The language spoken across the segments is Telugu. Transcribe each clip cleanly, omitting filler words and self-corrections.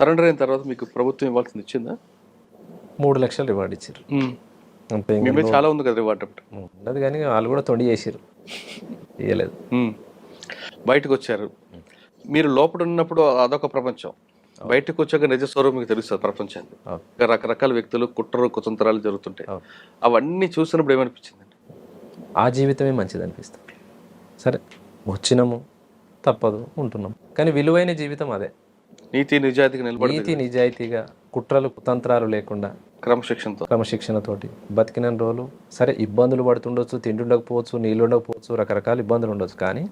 సరెండర్ అయిన తర్వాత మీకు ప్రభుత్వం ఇవ్వాల్సింది ఇచ్చిందా? 3,00,000 రివార్డ్ ఇచ్చారు. అంతే. మీ మీద చాలా ఉంది కదా రివార్డ్ అప్పుడు. ఉండదు కానీ వాళ్ళు కూడా తొండి చేసారు, ఇవ్వలేదు. బయటకు వచ్చారు. మీరు లోపల ఉన్నప్పుడు అదొక ప్రపంచం, బయటకు వచ్చాక నిజ స్వరూపం మీకు తెలుస్తుంది ప్రపంచాన్ని. రకరకాల వ్యక్తులు, కుట్రలు, కుతంత్రాలు జరుగుతుంటాయి. అవన్నీ చూసినప్పుడు ఏమనిపించింది? ఆ జీవితమే మంచిది అనిపిస్తుంది. సరే వచ్చినాము, తప్పదు, ఉంటున్నాం, కానీ విలువైన జీవితం అదే. నీతి నిజాయితీగా నిలబడి, నీతి నిజాయితీగా, కుట్రలు కుతంత్రాలు లేకుండా, క్రమశిక్షణతోటి బతికిన రోజులు. సరే ఇబ్బందులు పడుతుండొచ్చు, తిండి ఉండకపోవచ్చు, నీళ్ళు ఉండకపోవచ్చు, రకరకాల ఇబ్బందులు ఉండొచ్చు, కానీ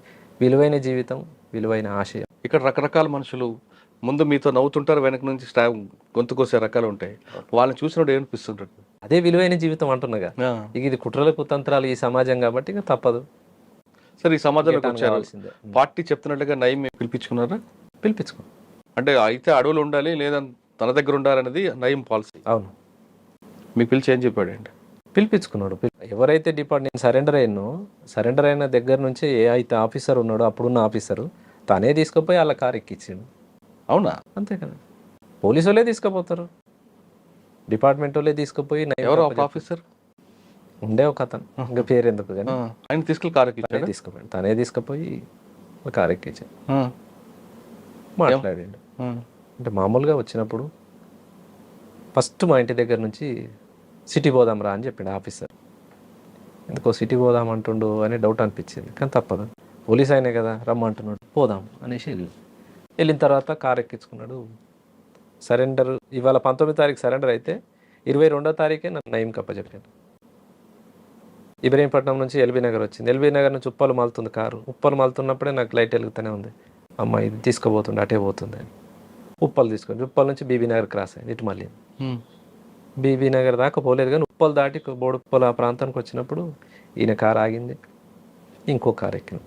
విలువైన జీవితం, విలువైన ఆశయం. ఇక్కడ రకరకాల మనుషులు ముందు మీతో నవ్వుతుంటారు, వెనక నుంచి గొంతు కోసే రకాలు ఉంటాయి. వాళ్ళని చూసినప్పుడు ఏమనిపిస్తుంటారు? అదే విలువైన జీవితం అంటున్నాగా. ఇక ఇది కుట్రల కుతంత్రాలు ఈ సమాజం కాబట్టి ఇక తప్పదు. సరే ఈ సమాజంలోకి వచ్చారు, పార్టీ చెప్తున్నట్టుగా నయం పిలిపించుకున్నారా? పిలిపించుకో అంటే అయితే అడవులు ఉండాలి లేదా తన దగ్గర ఉండాలనేది నయం పాలసీ. అవును. మీకు పిలిచి ఏం చెప్పాడండి? పిలిపించుకున్నాడు. ఎవరైతే నేను సరెండర్ అయిన దగ్గర నుంచి ఏ అయితే ఆఫీసర్ ఉన్నాడో, అప్పుడున్న ఆఫీసరు తనే తీసుకుపోయి వాళ్ళ కారు ఎక్కించిండు. అవునా? అంతే కదా, పోలీసు వాళ్ళే తీసుకుపోతారు, డిపార్ట్మెంట్ వాళ్ళే తీసుకుపోయి. ఎవరు ఆఫీసర్? ఉండే ఒక అతను, ఇంకా పేరు ఎందుకు కానీ, ఆయన తీసుకెళ్ళి కారు ఎక్కించాడు. తీసుకుపోయాడు, తనే తీసుకుపోయి కారు ఎక్కించాడు. మాట్లాడాడు. అంటే మామూలుగా వచ్చినప్పుడు ఫస్ట్ మా ఇంటి దగ్గర నుంచి సిటీ పోదాం రా అని చెప్పాడు ఆఫీసర్. ఎందుకో సిటీ పోదాం అంటుండు అని డౌట్ అనిపించింది, కానీ తప్పదు, పోలీస్ అయినా కదా రమ్మంటున్నాడు, పోదాం అనేసి వెళ్ళిన తర్వాత కారు ఎక్కించుకున్నాడు. సరెండర్ ఇవాళ 19వ తారీఖు సరెండర్ అయితే 22వ తారీఖే నన్ను నయం కప్పచెప్పాను. ఇబ్రహీంపట్నం నుంచి ఎల్బీ నగర్ వచ్చింది. ఎల్బీ నగర్ నుంచి ఉప్పలు మలుతుంది కారు. ఉప్పలు మలుతున్నప్పుడే నాకు లైట్ వెలుగుతూనే ఉంది, అమ్మ ఇది తీసుకుపోతుండే, అటే పోతుంది అని. ఉప్పలు తీసుకొని ఉప్పల్ నుంచి బీబీ నగర్ క్రాస్ అయింది, ఇటు మళ్ళీ బీబీ నగర్ దాకా పోలేదు, కానీ ఉప్పలు దాటి బోడుప్పలు ఆ ప్రాంతానికి వచ్చినప్పుడు ఈయన కారు ఆగింది. ఇంకో కారు ఎక్కినాం,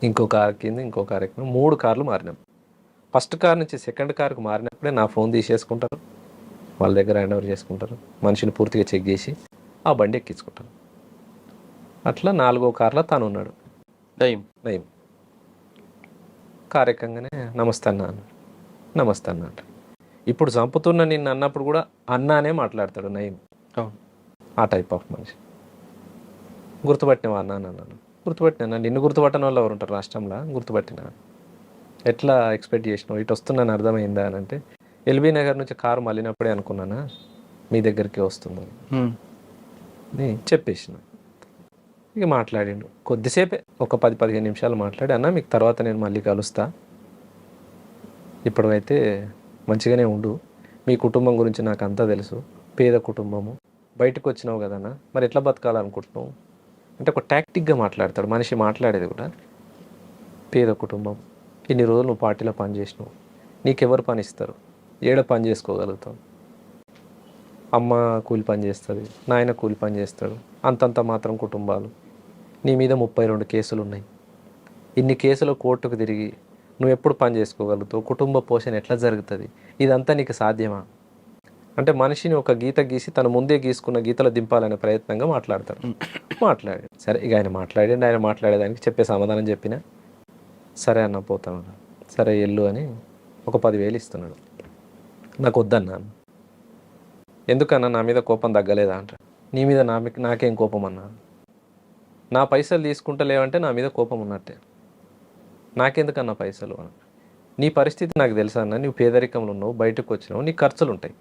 ఇంకో కారు ఎక్కింది, ఇంకో కారు ఎక్కినాం. 3 కార్లు మారినాం. ఫస్ట్ కార్ నుంచి సెకండ్ కార్కు మారినప్పుడే నా ఫోన్ తీసేసుకుంటారు, వాళ్ళ దగ్గర హ్యాండ్ ఓవర్ చేసుకుంటారు, మనిషిని పూర్తిగా చెక్ చేసి ఆ బండి ఎక్కించుకుంటారు. అట్లా 4వ కార్లో తను ఉన్నాడు, నయం. కారు ఎక్కగానే నమస్తే అన్న అన్నాడు. నమస్తే అన్న అంట. ఇప్పుడు చంపుతున్న నిన్ను అన్నప్పుడు కూడా అన్నానే మాట్లాడతాడు నయం. ఆ టైప్ ఆఫ్ మనిషి. గుర్తుపట్టినవా అన్న అన్నాను. గుర్తుపట్టినా. నిన్ను గుర్తుపట్టని వాళ్ళు ఎవరు ఉంటారు రాష్ట్రంలో? గుర్తుపట్టినా. ఎట్లా ఎక్స్పెక్ట్ చేసినావు, ఇటు వస్తున్నాను అర్థమైందా అని అంటే, ఎల్బీ నగర్ నుంచి కారు మళ్ళినప్పుడే అనుకున్నానా మీ దగ్గరికి వస్తుందని చెప్పేసిన. ఇక మాట్లాడిండు కొద్దిసేపే, ఒక 10-15 నిమిషాలు మాట్లాడి, అన్న మీకు తర్వాత నేను మళ్ళీ కలుస్తా, ఇప్పటికైతే మంచిగానే ఉండు, మీ కుటుంబం గురించి నాకు అంతా తెలుసు, పేద కుటుంబము, బయటకు వచ్చినావు కదన్నా, మరి ఎట్లా బతకాలనుకుంటున్నావు అంటే ఒక టాక్టిక్గా మాట్లాడతాడు మనిషి. మాట్లాడేది కూడా పేద కుటుంబం, ఇన్ని రోజులు నువ్వు పార్టీలో పని చేసినావు, నీకెవరు పని ఇస్తారు, ఏడ పని చేసుకోగలుగుతావు, అమ్మ కూలి పని చేస్తుంది, నాయన కూలి పని చేస్తాడు, అంతంత మాత్రం కుటుంబాలు, నీ మీద 32 కేసులు ఉన్నాయి, ఇన్ని కేసులు కోర్టుకు తిరిగి నువ్వు ఎప్పుడు పని చేసుకోగలుగుతావు, కుటుంబ పోషణ ఎట్లా జరుగుతుంది, ఇదంతా నీకు సాధ్యమా అంటే మనిషిని ఒక గీత గీసి తను ముందే గీసుకున్న గీతలో దింపాలనే ప్రయత్నంగా మాట్లాడతాడు. మాట్లాడాడు. సరే ఇక ఆయన మాట్లాడేదానికి చెప్పే సమాధానం చెప్పిన, సరే అన్న పోతాను, సరే ఎల్లు అని ఒక 10,000 ఇస్తున్నాడు. నాకు వద్దన్నాను. ఎందుకన్నా నా మీద కోపం తగ్గలేదా అంట. నీ మీద నాకేం కోపం అన్నా, నా పైసలు తీసుకుంటలేవంటే నా మీద కోపం ఉన్నట్టే, నాకెందుకన్నా పైసలు అన్న. నీ పరిస్థితి నాకు తెలుసా అన్న, నువ్వు పేదరికంలో ఉన్నావు, బయటకు వచ్చినావు, నీ ఖర్చులు ఉంటాయి,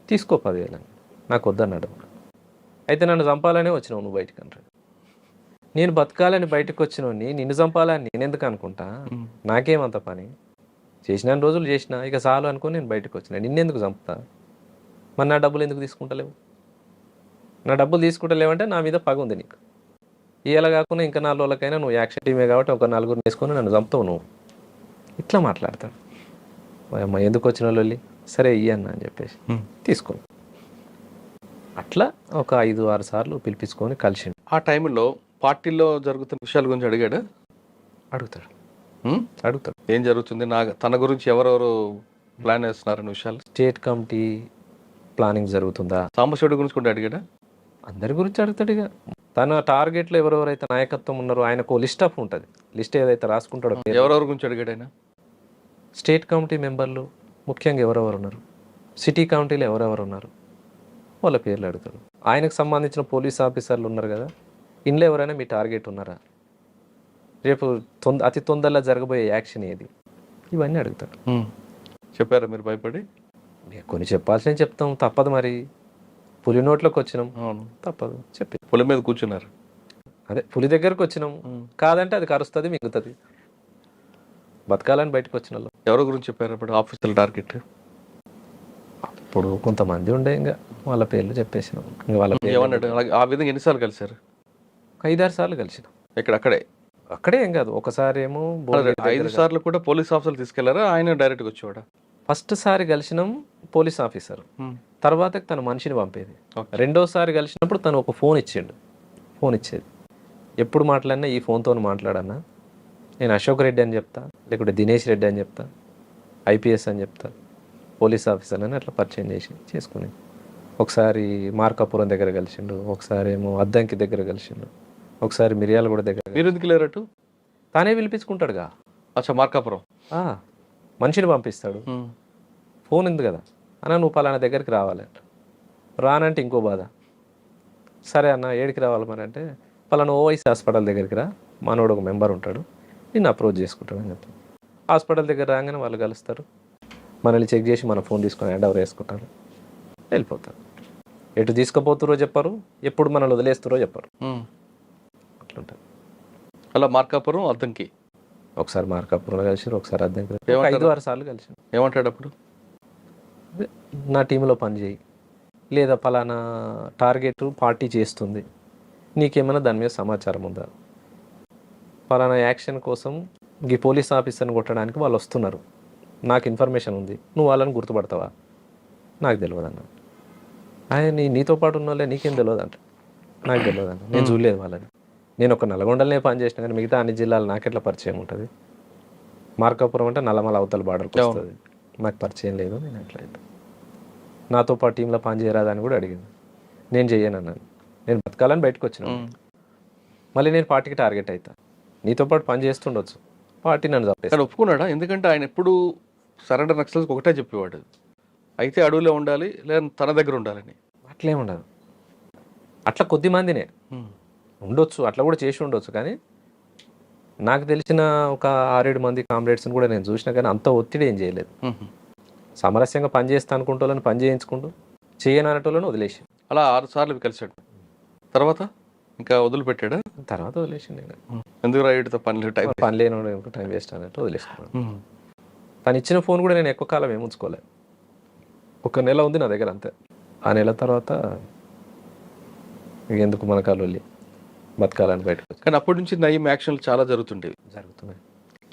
తీసుకో 10,000 అని. నాకు వద్దన్నాడు. అయితే నన్ను చంపాలనే వచ్చినావు నువ్వు బయటకు అంటాడు. నేను బతకాలని బయటకు వచ్చినోని నిన్ను చంపాలని నేనెందుకు అనుకుంటా, నాకేమంత పని, చేసిన రోజులు చేసినా, ఇక చాలు అనుకుని నేను బయటకు వచ్చిన, నిన్నెందుకు చంపుతా, మరి నా డబ్బులు ఎందుకు తీసుకుంటలేవు, నా డబ్బులు తీసుకుంటలేవంటే నా మీద పగ ఉంది నీకు, ఇవాళ కాకుండా ఇంకా 4 రోజులకైనా నువ్వు యాక్షన్ టీమే కాబట్టి ఒక 4గురిని వేసుకొని నన్ను చంపుతావు నువ్వు, ఇట్లా మాట్లాడతాడు. అమ్మ ఎందుకు వచ్చిన వాళ్ళు, సరే ఇయ్యన్న అని చెప్పేసి తీసుకో. అట్లా ఒక 5-6 సార్లు పిలిపించుకొని కలిసిండు. ఆ టైంలో పార్టీలో జరుగుతున్న విషయాల గురించి అడిగాడు? అడుగుతాడు ఏం జరుగుతుంది, తన గురించి ఎవరెవరు ప్లాన్ వేస్తున్నారని విషయాలు. స్టేట్ కమిటీ ప్లానింగ్ జరుగుతుందా, సాంబశివుడి గురించి కూడా అడిగాడా? అందరి గురించి అడుగుతాడు. ఇక తన టార్గెట్లో ఎవరెవరైతే నాయకత్వం ఉన్నారో ఆయనకు లిస్ట్ ఆఫ్ ఉంటుంది, లిస్ట్ ఏదైతే రాసుకుంటాడో. ఎవరెవరి గురించి అడిగాడు ఆయన? స్టేట్ కమిటీ మెంబర్లు, ముఖ్యంగా ఎవరెవరు ఉన్నారు, సిటీ కౌంటీలో ఎవరెవరు ఉన్నారు, వాళ్ళ పేర్లు అడుగుతారు. ఆయనకు సంబంధించిన పోలీస్ ఆఫీసర్లు ఉన్నారు కదా, ఇంట్లో ఎవరైనా మీ టార్గెట్ ఉన్నారా, రేపు అతి తొందరలో జరగబోయే యాక్షన్ ఏది, ఇవన్నీ అడుగుతాడు. చెప్పారా మీరు భయపడి? కొన్ని చెప్పాల్సినవి చెప్తాం, తప్పదు మరి. పులి నోట్లోకి వచ్చినాం, అవును, తప్పదు చెప్పి. పులి మీద కూర్చున్నారు. అదే పులి దగ్గరకు వచ్చినాం, కాదంటే అది కరుస్తుంది, మిగుతుంది. బతకాలని బయటకు వచ్చిన వాళ్ళు. ఎవరి గురించి చెప్పారు అప్పుడు ఆఫీసర్ టార్గెట్? ఇప్పుడు కొంతమంది ఉండే, ఇంకా వాళ్ళ పేర్లు చెప్పేసినాం. ఇంకా వాళ్ళ పేర్లు ఏమన్నాడు? ఆ విధంగా ఎన్నిసార్లు కలిశారు? 5-6 సార్లు కలిసినాం. అక్కడే అక్కడే ఏం కాదు, ఒకసారి ఏమో 5 సార్లు కూడా పోలీస్ ఆఫీసర్లు తీసుకెళ్లారా, ఆయన డైరెక్ట్గా వచ్చేవాడా? ఫస్ట్ సారి కలిసినాం పోలీస్ ఆఫీసర్, తర్వాత తన మనిషిని పంపేది. రెండోసారి కలిసినప్పుడు తను ఒక ఫోన్ ఇచ్చేది. ఎప్పుడు మాట్లాడినా ఈ ఫోన్తో మాట్లాడన్నా, నేను అశోక్ రెడ్డి అని చెప్తా, లేకుంటే దినేష్ రెడ్డి అని చెప్తా, ఐపీఎస్ అని చెప్తా, పోలీస్ ఆఫీసర్ అని అట్లా పరిచయం చేసుకుని. ఒకసారి మార్కాపురం దగ్గర కలిసిండు, ఒకసారి ఏమో అద్దంకి దగ్గర కలిసిండు, ఒకసారి మిర్యాలగూడ దగ్గర. మీరు ఎందుకు లేరట్టు? తానే పిలిపించుకుంటాడుగా. అచ్చా, మార్కాపురం మనిషిని పంపిస్తాడు, ఫోన్ ఉంది కదా అన్న, నువ్వు పలానా దగ్గరికి రావాలి. రానంటే ఇంకో బాధ. సరే అన్న, ఏడికి రావాలి మరి అంటే, పలానా ఓవైసీ హాస్పిటల్ దగ్గరికి రా, మనోడు ఒక మెంబర్ ఉంటాడు, నిన్ను అప్రోచ్ చేసుకుంటాడు అని చెప్తాను. హాస్పిటల్ దగ్గర రాగానే వాళ్ళు కలుస్తారు, మనల్ని చెక్ చేసి మన ఫోన్ తీసుకొని హ్యాండ్ ఓవర్ వేసుకుంటారు, వెళ్ళిపోతారు. ఎటు తీసుకుపోతురో చెప్పరు, ఎప్పుడు మనల్ని వదిలేస్తారో చెప్పరు, అట్లుంటారు. అలా మార్కాపురం అద్దంకి ఒకసారి మార్కాపురంలో కలిసి, ఒకసారి అద్దంకి, 5-6 సార్లు కలిసి. ఏమంటాడు అప్పుడు? నా టీంలో పనిచేయి, లేదా పలానా టార్గెట్ పార్టీ చేస్తుంది, నీకేమైనా దాని మీద సమాచారం ఉందా, పలానా యాక్షన్ కోసం ఈ పోలీస్ ఆఫీసర్ని కొట్టడానికి వాళ్ళు వస్తున్నారు, నాకు ఇన్ఫర్మేషన్ ఉంది, నువ్వు వాళ్ళని గుర్తుపడతావా, నాకు తెలియదు అన్న. ఆయన నీతో పాటు ఉన్న వాళ్ళే నీకేం తెలియదు అంట, నాకు తెలియదు అన్న, నేను చూడలేదు వాళ్ళని, నేను ఒక నల్గొండలనే పని చేసిన, కానీ మిగతా అన్ని జిల్లాలు నాకెట్లా పరిచయం ఉంటుంది, మార్కాపురం అంటే నల్లమల అవతల బార్డర్కి వస్తుంది, నాకు పరిచయం లేదు, నేను ఎట్లయితే నాతో పాటు టీంలో పని చేయరాదని కూడా అడిగింది. నేను చెయ్యను అన్నాను, నేను బతకాలని బయటకు వచ్చిన, మళ్ళీ నేను పార్టీకి టార్గెట్ అవుతా, నీతో పాటు పని చేస్తుండొచ్చు, పార్టీ నన్ను తప్పేసి. ఒప్పుకున్నాడా? ఎందుకంటే ఆయన ఎప్పుడు సరెండర్ నక్సల్స్కి ఒకటే చెప్పేవాడు, అయితే అడవిలో ఉండాలి లేదా తన దగ్గర ఉండాలని. అట్లేం ఉండదు, అట్లా కొద్ది మందినే ఉండొచ్చు, అట్లా కూడా చేసి ఉండొచ్చు, కానీ నాకు తెలిసిన ఒక 6-7 మంది కామ్రేడ్స్ని కూడా నేను చూసినా, కానీ అంత ఒత్తిడి ఏం చేయలేదు. సామరస్యంగా పని చేస్తా అనుకుంటోళ్ళని పని చేయించుకుంటూ, చేయని అనేటోళ్ళని వదిలేసి. అలా 6 సార్లు కలిసాడు. తర్వాత ఇంకా వదిలిపెట్టాడా? తర్వాత వదిలేసి నేను ఎందుకు రైడ్తో పని లేని టైం వేస్ట్ అన్నట్టు వదిలేసుకున్నాను. తను ఇచ్చిన ఫోన్ కూడా నేను ఎక్కువ కాలం ఏముంచుకోలేదు, 1 నెల ఉంది నా దగ్గర అంతే. ఆ నెల తర్వాత ఎందుకు మన కాళ్ళు బతకాలని బయటకు. కానీ అప్పటి నుంచి నయం యాక్షన్లు చాలా జరుగుతున్నాయి.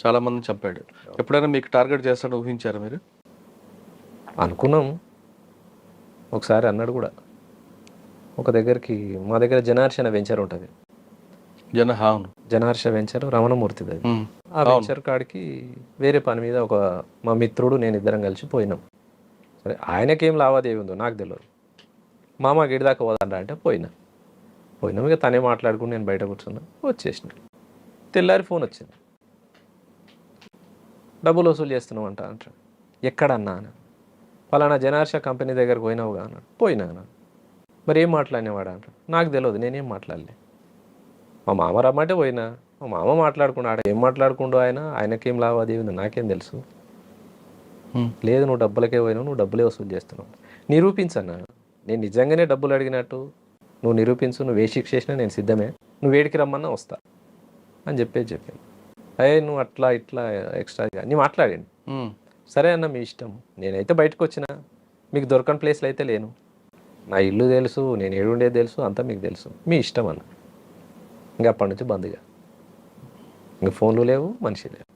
చాలా మందిని చంపాడు. ఎప్పుడైనా మీకు టార్గెట్ చేస్తాడని ఊహించారా మీరు? అనుకున్నాం, ఒకసారి అన్నాడు కూడా. ఒక దగ్గరికి, మా దగ్గర జనహర్ష వెంచర్ ఉంటుంది, జనహర్ష వెంచర్ రమణమూర్తిది. ఆ వెంచర్ కాడికి వేరే పని మీద మా మిత్రుడు నేను ఇద్దరం కలిసి పోయినాం. సరే, ఆయనకేం లావాదేవీ ఉందో నాకు తెలియదు. మామ గిడి దాకా పోదంట అంటే పోయినాం. ఇక తనే మాట్లాడుకుని నేను బయట కూర్చున్నా, వచ్చేసిన. తెల్లారి ఫోన్ వచ్చింది, డబ్బులు వసూలు చేస్తున్నావు అంటాడు. ఎక్కడన్నా అని, పలానా జనహర్ష కంపెనీ దగ్గరకు పోయినావుగా అన్నాడు. పోయినా అన్నాడు. మరి ఏం మాట్లాడినవాడు అంటాడు. నాకు తెలియదు, నేనేం మాట్లాడలే. మా మామ రమ్మంటే పోయినా, మా మామ మాట్లాడుకున్నాడు. ఏం మాట్లాడుకుంటూ ఆయనకేం లావాదేవీ ఉంది నాకేం తెలుసు. లేదు, నువ్వు డబ్బులకే పోయినావు, నువ్వు డబ్బులే వసూలు చేస్తున్నావు, నిరూపించన్నా. నేను నిజంగానే డబ్బులు అడిగినట్టు నువ్వు నిరూపించు, నువ్వు ఏ శిక్ష చేసినా నేను సిద్ధమే, నువ్వు వేడికి రమ్మన్నా వస్తా అని చెప్పాను. నువ్వు అట్లా ఇట్లా ఎక్స్ట్రాగా నీ మాట్లాడండి. సరే అన్న, మీ ఇష్టం, నేనైతే బయటకు వచ్చిన, మీకు దొరకని ప్లేస్లో అయితే లేను, నా ఇల్లు తెలుసు, నేను ఏడుండేది తెలుసు, అంతా మీకు తెలుసు, మీ ఇష్టం అన్న. ఇంకా అప్పటి నుంచి బంద్గా, ఇంకా ఫోన్లు లేవు, మనిషి లేవు.